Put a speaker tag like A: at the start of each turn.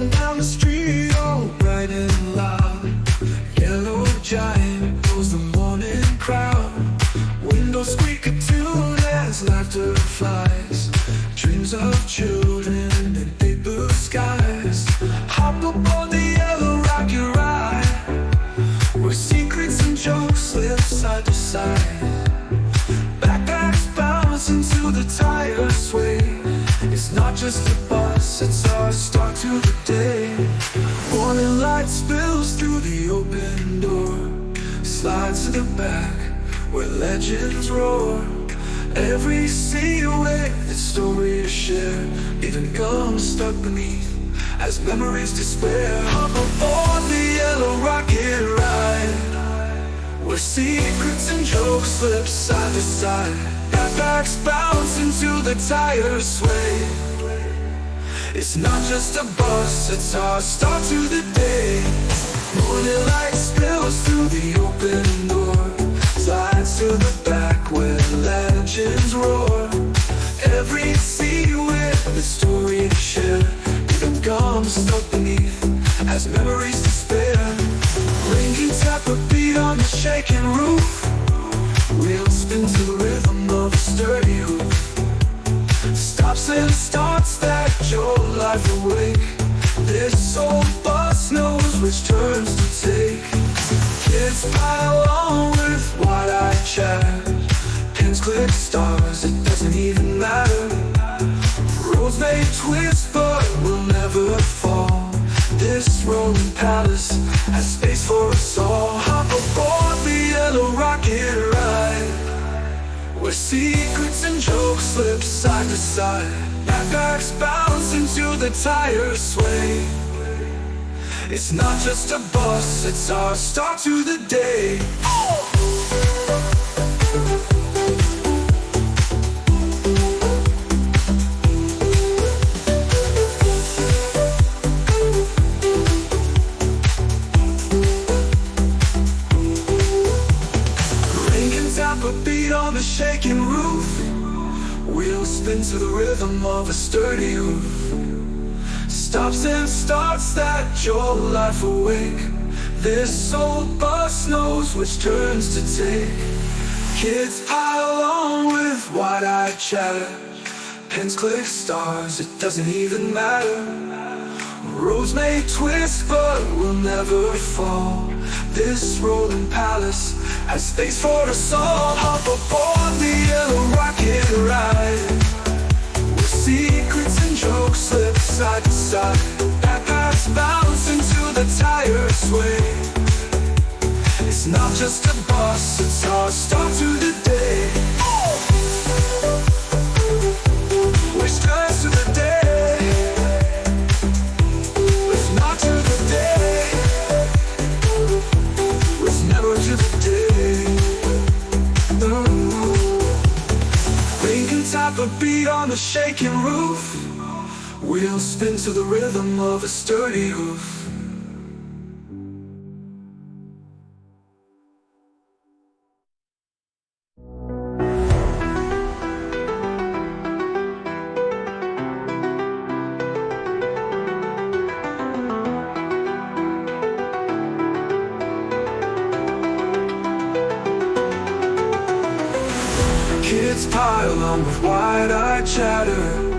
A: Run down the street, all bright and loud. Yellow giant pulls the morning crowd. Windows squeak a tune as laughter flies. Dreams of children in big blue skies. Hop up on the yellow rocket ride, where secrets and jokes slip side to side. Backpacks bounce into the tires sway. It's not just a bus, it's our start to the day. Morning light spills through the open door, slides to the back where legends roar. Every silhouette, its story to share, even gums stuck beneath as memories despair. Hop aboard the yellow rocket ride, where secrets and jokes slip side to side. Backpacks bounce into the tires sway. It's not just a bus, it's our start to the day. Morning light spills through the open door, slides to the back where legends roar. Every silhouette, the story to share, even gums stuck beneath as memories despair. Rain can tap a beat on the shaking roof. Wheels spin to the rhythm of a sturdy hoof. Stops and starts that your life awake. This old bus knows which turns to take. Kids pile on with wide-eyed chatter. Pins click stars, it doesn't even matter. Roads may twist but will never fall. This rolling palace has space for us all. Hop aboard the yellow rocket ride, where secrets and jokes slip side to side. Backpacks bounce into the tires sway. It's not just a bus, it's our start to the day. Rain can tap a beat on the shaking roof. Wheels spin to the rhythm of a sturdy hoof. Stops and starts that your life awake. This old bus knows which turns to take. Kids pile on with wide-eyed chatter. Pins click stars, it doesn't even matter. Roads may twist but will never fall. This rolling palace has space for us all. Hop aboard the yellow rocket ride, where secrets and jokes slip side to side. Backpacks bounce into the tires sway. It's not just a bus, it's our start to the day. Which turns to the day. It's not to the day, it's never to the day. No. Rain can tap a beat on the shaking roof. Wheels spin to the rhythm of a sturdy hoof. Kids pile on with wide-eyed chatter.